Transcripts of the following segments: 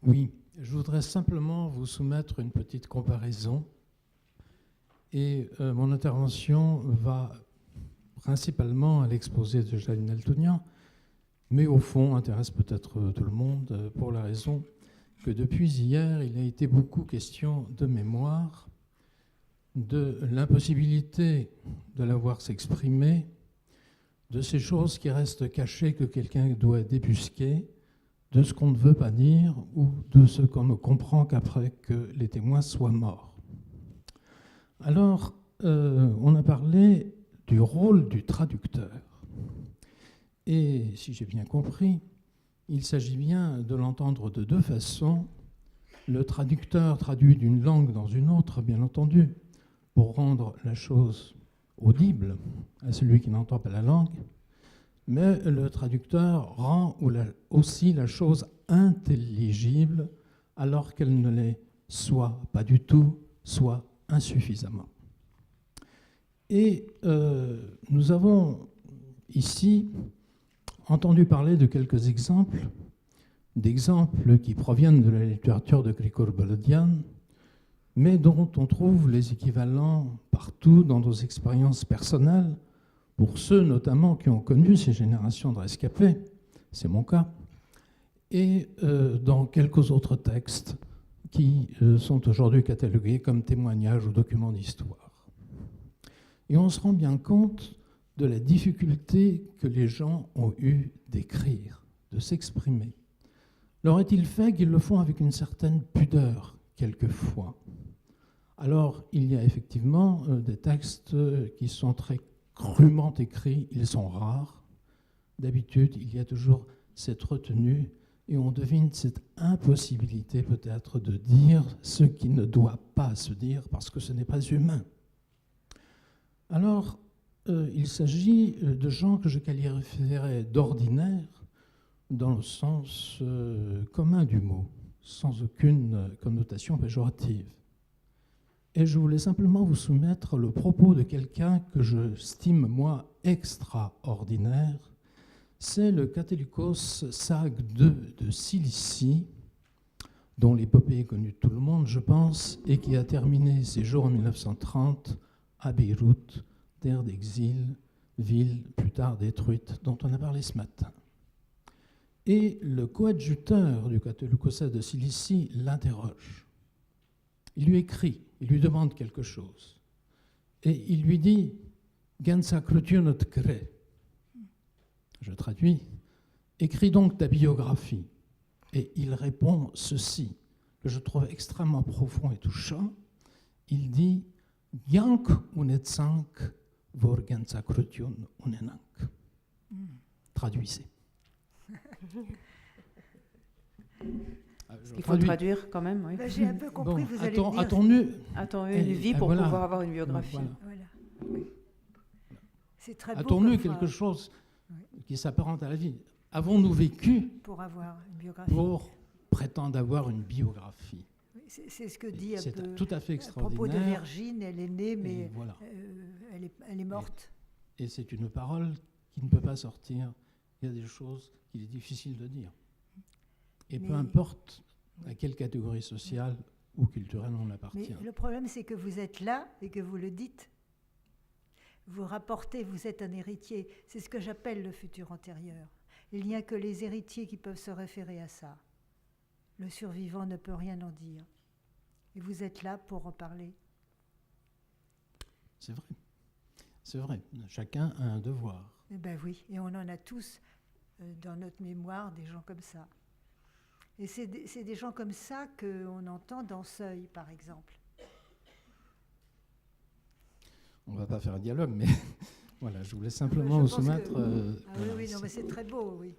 Oui, je voudrais simplement vous soumettre une petite comparaison. Et mon intervention va principalement à l'exposé de Jalil Eltounian, mais au fond intéresse peut-être tout le monde pour la raison que depuis hier, il a été beaucoup question de mémoire, de l'impossibilité de la voir s'exprimer, de ces choses qui restent cachées que quelqu'un doit débusquer, de ce qu'on ne veut pas dire ou de ce qu'on ne comprend qu'après que les témoins soient morts. Alors, on a parlé du rôle du traducteur. Et si j'ai bien compris, il s'agit bien de l'entendre de deux façons. Le traducteur traduit d'une langue dans une autre, bien entendu, pour rendre la chose audible à celui qui n'entend pas la langue, mais le traducteur rend aussi la chose intelligible alors qu'elle ne l'est soit pas du tout, soit insuffisamment. Et nous avons ici entendu parler de quelques exemples, d'exemples qui proviennent de la littérature de Grigor Baladian, mais dont on trouve les équivalents partout dans nos expériences personnelles, pour ceux notamment qui ont connu ces générations de rescapés, c'est mon cas, et dans quelques autres textes qui sont aujourd'hui catalogués comme témoignages ou documents d'histoire. Et on se rend bien compte de la difficulté que les gens ont eu d'écrire, de s'exprimer. Leur est-il fait qu'ils le font avec une certaine pudeur, quelquefois. Alors, il y a effectivement des textes qui sont très crûment écrits, ils sont rares. D'habitude, il y a toujours cette retenue et on devine cette impossibilité peut-être de dire ce qui ne doit pas se dire parce que ce n'est pas humain. Alors, il s'agit de gens que je qualifierais d'ordinaires dans le sens commun du mot, sans aucune connotation péjorative. Et je voulais simplement vous soumettre le propos de quelqu'un que je stime, moi, extraordinaire. C'est le Catholicos Saag II de Cilicie, dont l'épopée est connue de tout le monde, je pense, et qui a terminé ses jours en 1930 à Beyrouth, terre d'exil, ville plus tard détruite, dont on a parlé ce matin. Et le coadjuteur du Catholicos de Cilicie l'interroge. Il lui écrit, il lui demande quelque chose. Et il lui dit « Gansa krutjunot kre ». Je traduis « Écris donc ta biographie ». Et il répond ceci, que je trouve extrêmement profond et touchant. Il dit « Jank unetsank vor gansa krutjun unenank ». Traduisez. Il faut traduire quand même, oui. Ben, j'ai un peu compris, bon, vous allez dire. Attends une vie pour voilà, pouvoir avoir une biographie. Voilà. Oui. C'est très beau. A-t-on quelque chose qui s'apparente à la vie? Avons-nous vécu pour avoir une biographie, pour prétendre avoir une biographie? C'est ce que dit un c'est peu tout à fait extraordinaire. À propos de Virgine, elle est née, mais voilà. elle est morte. Et c'est une parole qui ne peut pas sortir. Il y a des choses qu'il est difficile de dire. Et peu importe à quelle catégorie sociale ou culturelle on appartient. Mais le problème, c'est que vous êtes là et que vous le dites. Vous rapportez, vous êtes un héritier. C'est ce que j'appelle le futur antérieur. Il n'y a que les héritiers qui peuvent se référer à ça. Le survivant ne peut rien en dire. Et vous êtes là pour en parler. C'est vrai. C'est vrai. Chacun a un devoir. Eh bien oui, et on en a tous dans notre mémoire des gens comme ça. Et c'est des gens comme ça qu'on entend dans Seuil, par exemple. On ne va pas faire un dialogue, mais voilà, je voulais simplement vous soumettre... oui, non, mais c'est très beau, oui.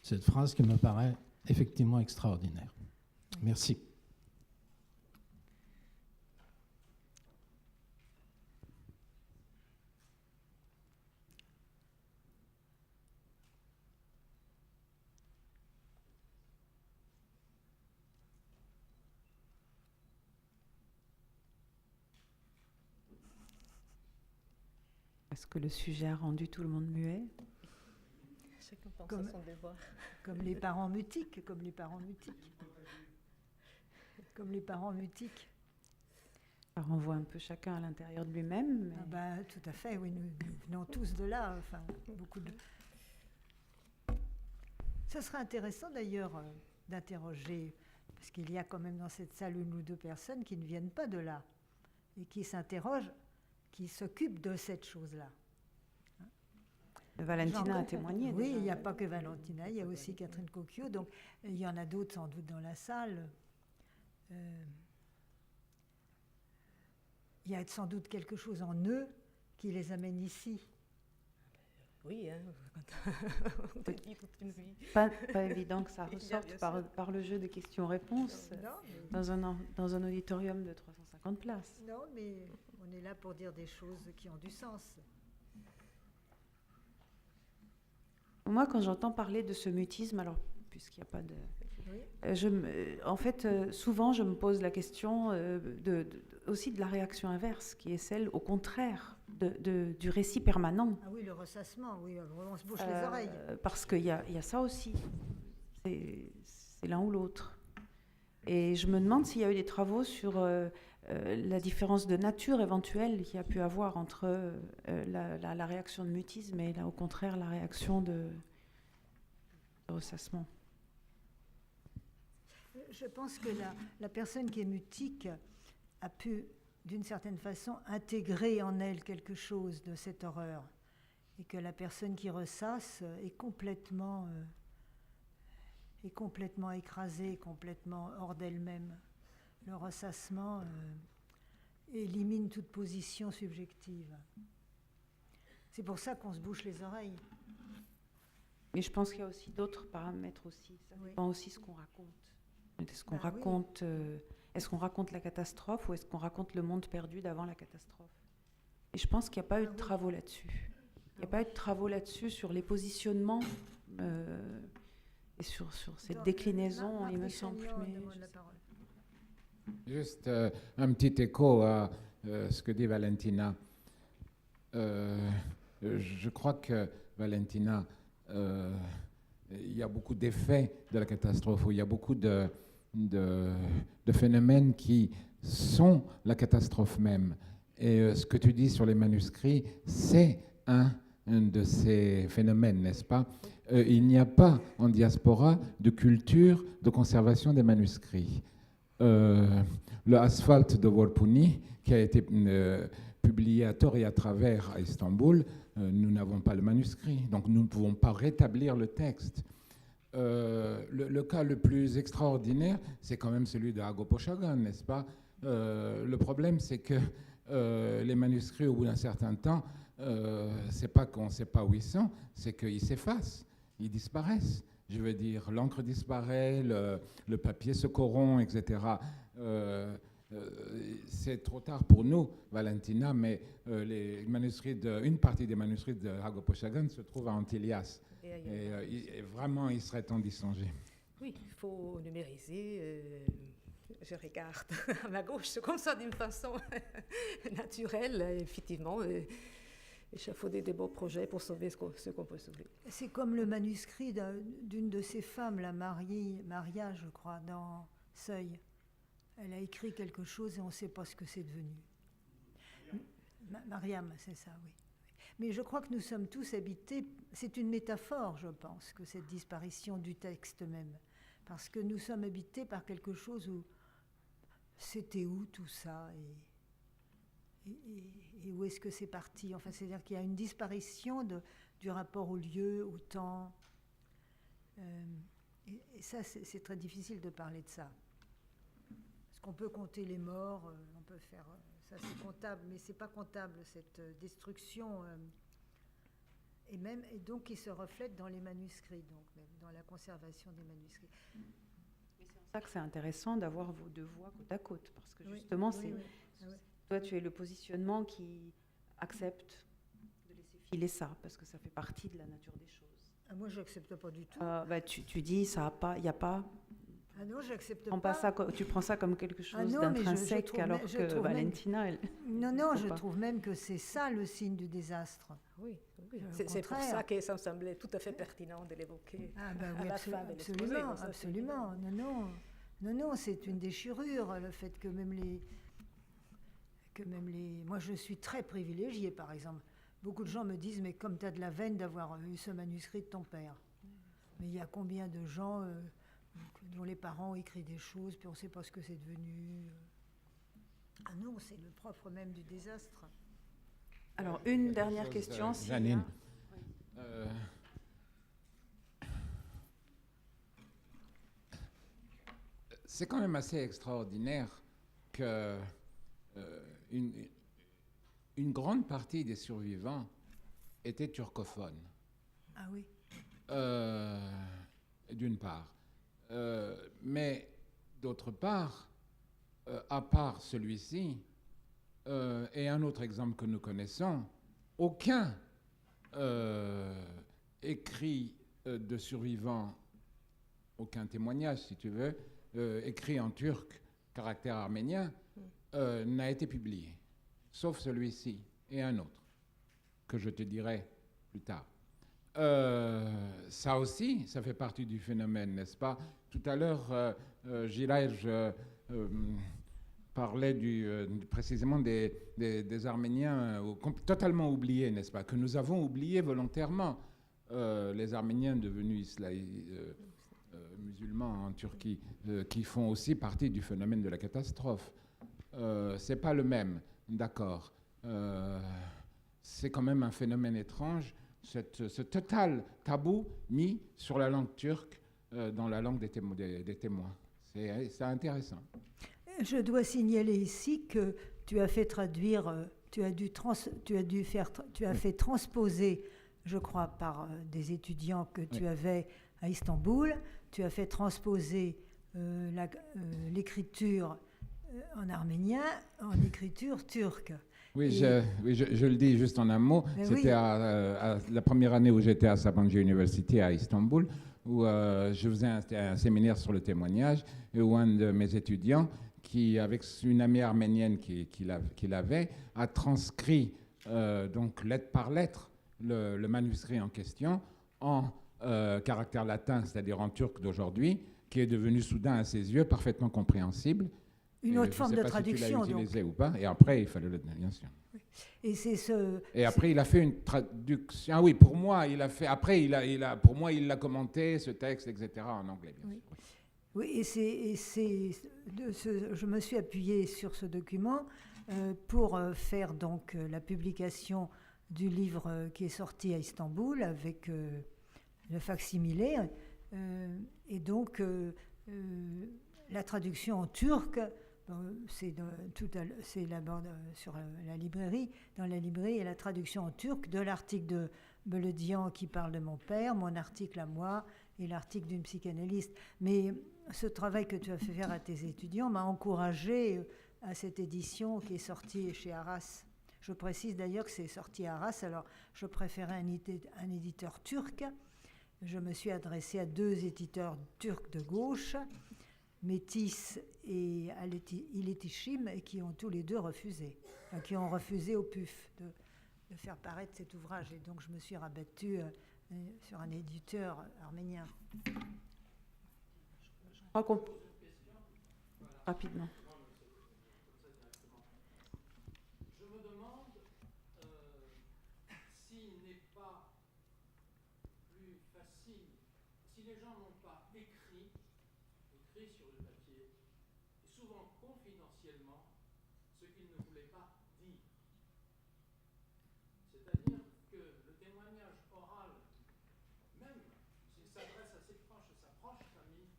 Cette phrase qui me paraît effectivement extraordinaire. Merci. Est-ce que le sujet a rendu tout le monde muet? Chacun pense à son devoir. Comme les parents mutiques, Comme les parents mutiques. Ça renvoie un peu chacun à l'intérieur de lui-même. Mais... Tout à fait, oui, nous venons tous de là. Enfin, beaucoup de... Ça serait intéressant d'ailleurs d'interroger, parce qu'il y a quand même dans cette salle une ou deux personnes qui ne viennent pas de là et qui s'interrogent, qui s'occupent de cette chose-là. Valentina a témoigné. Oui, déjà. il n'y a pas que Valentina, il y a aussi Catherine Cocchio, donc il y en a d'autres sans doute dans la salle. Il y a sans doute quelque chose en eux qui les amène ici. Oui, hein. On dit toute une vie. Pas évident que ça Bien ressorte sûr. par le jeu de questions-réponses dans un auditorium de 350 places. Non, mais on est là pour dire des choses qui ont du sens. Moi, quand j'entends parler de ce mutisme, alors, puisqu'il n'y a pas de... Oui. Souvent, je me pose la question aussi de la réaction inverse, qui est celle, au contraire, du récit permanent. Ah oui, le ressassement, oui, on se bouche les oreilles. Parce qu'il y a ça aussi. C'est l'un ou l'autre. Et je me demande s'il y a eu des travaux sur la différence de nature éventuelle qu'il y a pu avoir entre la réaction de mutisme et, là, au contraire, la réaction de ressassement. Je pense que la personne qui est mutique a pu, d'une certaine façon, intégrer en elle quelque chose de cette horreur. Et que la personne qui ressasse est complètement écrasée, complètement hors d'elle-même. Le ressassement élimine toute position subjective. C'est pour ça qu'on se bouche les oreilles. Mais je pense qu'il y a aussi d'autres paramètres aussi. Ça dépend aussi de ce qu'on raconte. Est-ce qu'on raconte, est-ce qu'on raconte la catastrophe ou est-ce qu'on raconte le monde perdu d'avant la catastrophe? Et je pense qu'il n'y a pas eu de travaux là-dessus. Il n'y a pas eu de travaux là-dessus sur les positionnements et sur cette déclinaison, il me semble. Juste un petit écho à ce que dit Valentina. Je crois que Valentina, il y a beaucoup d'effets de la catastrophe, où il y a beaucoup de phénomènes qui sont la catastrophe même. Et ce que tu dis sur les manuscrits, c'est un de ces phénomènes, n'est-ce pas? Il n'y a pas en diaspora de culture de conservation des manuscrits. Le Asphalte de Vorpuni, qui a été publié à tort et à travers à Istanbul, nous n'avons pas le manuscrit, donc nous ne pouvons pas rétablir le texte. Le cas le plus extraordinaire, c'est quand même celui de Agop Chagall, n'est-ce pas? Le problème, c'est que les manuscrits, au bout d'un certain temps, c'est pas qu'on ne sait pas où ils sont, c'est qu'ils s'effacent, ils disparaissent. Je veux dire, l'encre disparaît, le papier se corrompt, etc. C'est trop tard pour nous, Valentina, mais une partie des manuscrits de Agop Chagall se trouve à Antilias. Et vraiment, il serait temps d'y songer. Oui, il faut numériser. Je regarde à ma gauche, comme ça, d'une façon naturelle, effectivement. Échafauder des beaux projets pour sauver ce qu'on peut sauver. C'est comme le manuscrit d'une de ces femmes, la Maria, je crois, dans Seuil. Elle a écrit quelque chose et on ne sait pas ce que c'est devenu. Mariam, c'est ça, oui. Mais je crois que nous sommes tous habités, c'est une métaphore, je pense, que cette disparition du texte même. Parce que nous sommes habités par quelque chose où c'était où tout ça et où est-ce que c'est parti? Enfin, c'est-à-dire qu'il y a une disparition du rapport au lieu, au temps. Et ça, c'est très difficile de parler de ça. Parce qu'on peut compter les morts, on peut faire... ça, c'est comptable, mais c'est pas comptable, cette destruction. Et donc, qui se reflète dans les manuscrits, donc, même dans la conservation des manuscrits. C'est pour ça que c'est intéressant d'avoir vos deux voix côte à côte, parce que justement, toi, tu es le positionnement qui accepte de laisser filer ça, parce que ça fait partie de la nature des choses. Ah, moi, je n'accepte pas du tout. Tu dis, il n'y a pas... Ah non, j'accepte pas. Tu prends ça comme quelque chose d'intrinsèque, alors que Valentina, elle... Non, je trouve même que c'est ça le signe du désastre. Oui. C'est pour ça que ça me semblait tout à fait pertinent de l'évoquer à la fin de l'exposé. Absolument. Non. Non, c'est une déchirure, le fait que même les... Moi, je suis très privilégiée, par exemple. Beaucoup de gens me disent, mais comme tu as de la veine d'avoir eu ce manuscrit de ton père. Mais il y a combien de gens dont les parents ont écrit des choses, puis on ne sait pas ce que c'est devenu. Ah non, c'est le propre même du désastre. Alors, une dernière question. s'il y a- Janine. C'est quand même assez extraordinaire que une grande partie des survivants étaient turcophones. Ah oui. D'une part. Mais d'autre part, à part celui-ci, et un autre exemple que nous connaissons, aucun écrit de survivants, aucun témoignage, si tu veux, écrit en turc, caractère arménien, n'a été publié, sauf celui-ci et un autre, que je te dirai plus tard. Ça aussi, ça fait partie du phénomène, n'est-ce pas? Tout à l'heure, Gilaj parlait précisément des Arméniens totalement oubliés, n'est-ce pas? Que nous avons oubliés volontairement. Les Arméniens devenus musulmans en Turquie, qui font aussi partie du phénomène de la catastrophe. C'est pas le même, d'accord. C'est quand même un phénomène étrange, ce total tabou mis sur la langue turque dans la langue des témoins. C'est intéressant. Je dois signaler ici que tu as fait traduire, tu as fait transposer, je crois, par des étudiants que tu avais à Istanbul, tu as fait transposer l'écriture en arménien en écriture turque. Oui, je le dis juste en un mot. C'était la première année où j'étais à Sabancı University à Istanbul, où je faisais un séminaire sur le témoignage, et où un de mes étudiants, avec une amie arménienne qu'il avait, a transcrit donc lettre par lettre le manuscrit en question en caractère latin, c'est-à-dire en turc d'aujourd'hui, qui est devenu soudain à ses yeux parfaitement compréhensible. Une autre forme de traduction, si tu l'as utilisé donc. Ou pas. Et après, il fallait le bien sûr. Et c'est ce. Et après, il a fait une traduction. Ah oui, pour moi, il a fait. Après, pour moi, il l'a commenté ce texte, etc. en anglais. Bien sûr. Oui, je me suis appuyée sur ce document pour faire donc la publication du livre qui est sorti à Istanbul avec le facsimilé, et donc la traduction en turc. C'est là-bas dans la librairie, et la traduction en turc de l'article de Beledian qui parle de mon père, mon article à moi et l'article d'une psychanalyste. Mais ce travail que tu as fait faire à tes étudiants m'a encouragée à cette édition qui est sortie chez Arras. Je précise d'ailleurs que c'est sorti à Arras, alors je préférais un éditeur turc. Je me suis adressée à 2 éditeurs turcs de gauche, Métis et Iletişim, qui ont tous les 2 refusé, qui ont refusé au PUF de faire paraître cet ouvrage. Et donc je me suis rabattue sur un éditeur arménien. Rapidement. Je me demande s'il n'est pas plus facile, si les gens n'ont pas écrit sur le papier, et souvent confidentiellement, ce qu'ils ne voulaient pas dire. C'est-à-dire que le témoignage oral, même s'il s'adresse à sa proche famille,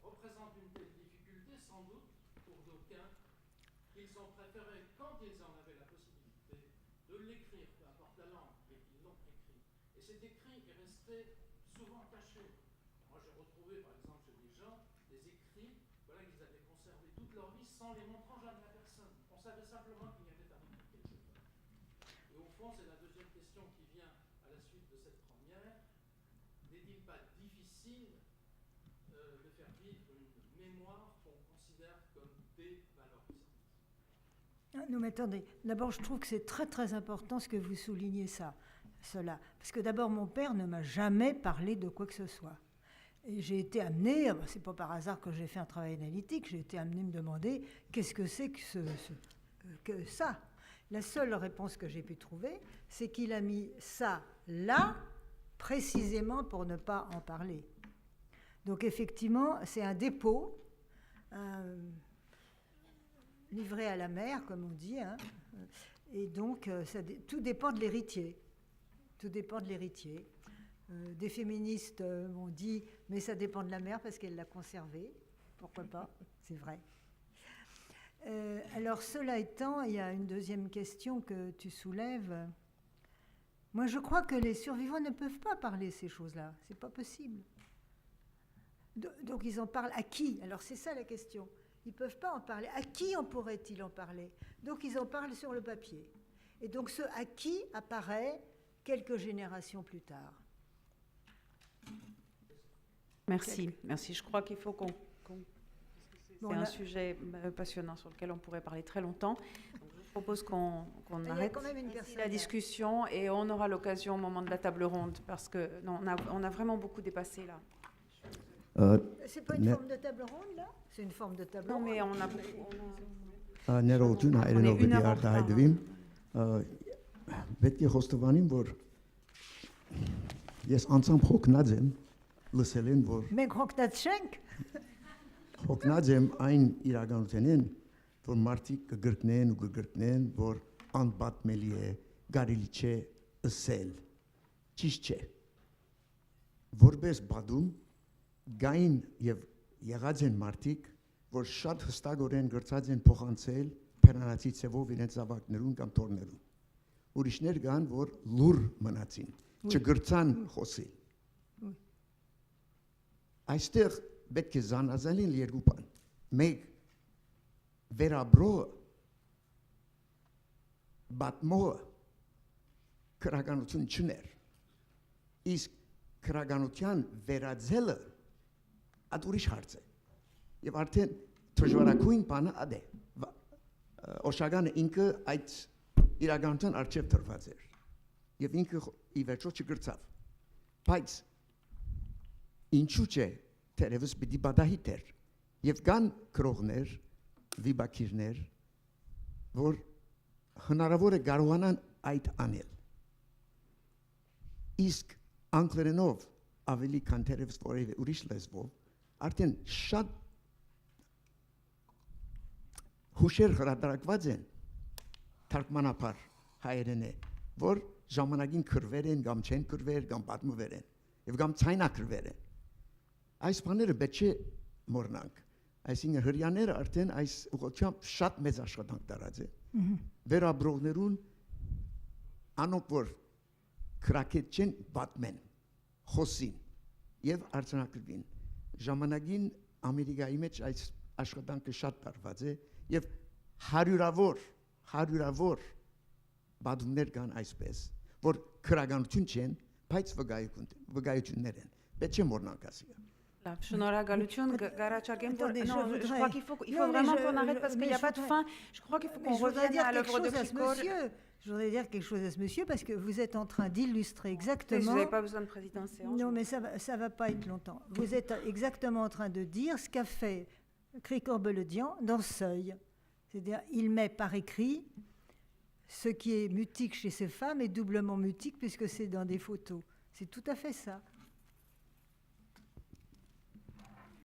représente une telle difficulté, sans doute, pour d'aucuns, qu'ils ont préféré, quand ils en avaient la possibilité, de l'écrire, peu importe la langue, et qu'ils l'ont écrit. Et cet écrit est resté souvent caché. Moi, j'ai retrouvé, par exemple, chez des gens, des écrits qu'ils avaient conservés toute leur vie sans les montrant jamais à personne. On savait simplement qu'il y avait un écrit quelque part. Et au fond, c'est la deuxième question qui vient à la suite de cette première. N'est-il pas difficile de faire vivre une mémoire qu'on considère comme dévalorisante? Non, mais attendez. D'abord, je trouve que c'est très très important ce que vous soulignez cela. Parce que d'abord, mon père ne m'a jamais parlé de quoi que ce soit. Et j'ai été amenée, c'est pas par hasard que j'ai fait un travail analytique, j'ai été amenée à me demander qu'est-ce que c'est que ça. La seule réponse que j'ai pu trouver, c'est qu'il a mis ça là, précisément pour ne pas en parler. Donc effectivement, c'est un dépôt, livré à la mer, comme on dit, hein. Et donc tout dépend de l'héritier. Tout dépend de l'héritier. Des féministes m'ont dit « mais ça dépend de la mère parce qu'elle l'a conservé ». Pourquoi pas? C'est vrai. Alors, cela étant, il y a une deuxième question que tu soulèves. Moi, je crois que les survivants ne peuvent pas parler ces choses-là. C'est pas possible. Donc, ils en parlent à qui? Alors, c'est ça la question. Ils ne peuvent pas en parler. À qui en pourrait-il en parler? Donc, ils en parlent sur le papier. Et donc, ce à qui apparaît quelques générations plus tard. Merci. Je crois qu'il faut qu'on... C'est un sujet passionnant sur lequel on pourrait parler très longtemps. Donc, je propose qu'on arrête la discussion et on aura l'occasion au moment de la table ronde parce que non, on a vraiment beaucoup dépassé là. C'est pas une forme de table ronde là? C'est une forme de table ronde. Non, mais on a beaucoup. Mais Kroknatschenk? Հոգնած եմ այն իրականությունին, որ մարդիկ կգրկնեն ու կգրկնեն, որ անպատմելի է, կարելի չէ ըսել, ճիշտ չէ։ Որպես բադում գային եւ եղած են մարդիկ, որ շատ հստակորեն գրծած են փոխանցել փերանացի ցևով իրենց զավակներուն կամ թորներուն։ Ուրիշներ կան, որ լուր մնացին, չգրծան խոսել։ Այստեղ պետք է զանազանել երկու բան։ Մեկ վերաբրոը բատմոը քրականություն չներ։ Իսկ քրականության վերածելը այդ ուրիշ հարց է։ Եվ արդեն դժվարակույն բանը ադե։ Օշագանը ինքը այդ իրականության արժև դրված էր։ Եվ ինքը ի վերջո չգրծավ։ Բայց ինչու՞ չէ Terevus պիտի բադահիտեր եւ կան քրողներ, վիբակիրներ, որ հնարավոր է կարողանան այդ անել։ Իսկ անգլերենով ավելի քան terevus որևէ ուրիշ լեզվով արդեն շատ հուշեր հրատարակված են թարգմանաբար հայերեն է, որ ժամանակին քրվեր են կամ չեն քրվեր կամ պատմվեր են եւ կամ ցայնակրվեր են։ Այս բաները պետք է մոռանանք։ Այսինքն հрьяաները արդեն այս ուղղությամբ շատ մեծ աշխատանք տարած են։ Վերաբրողներուն անոնք որ քրակետ չեն պատմեն, խոսին եւ արձանագրվին։ Ժամանակին Ամերիկայի մեջ այս աշխատանքը շատ տարված է եւ հարյուրավոր բադումներ կան այսպես, որ քրականություն չեն, բայց վկայություններ են։ Պետք է մոռանանք ասիա։ Շնորհակալություն, Գարաչագեմ, je crois qu'il faut vraiment qu'on arrête parce qu'il n'y a pas de fin. Je crois qu'il faut qu'on revienne à l'œuvre de Krikor. Je voudrais dire quelque chose à ce monsieur parce que vous êtes en train d'illustrer exactement... Vous n'avez pas besoin de président séance. Non, mais ça va pas être longtemps. Vous êtes exactement en train de dire ce qu'a fait Krikor Beledian dans Seuil. C'est-à-dire, il met par écrit ce qui est mutique chez ces femmes est doublement mutique puisque c'est dans des photos. C'est tout à fait ça.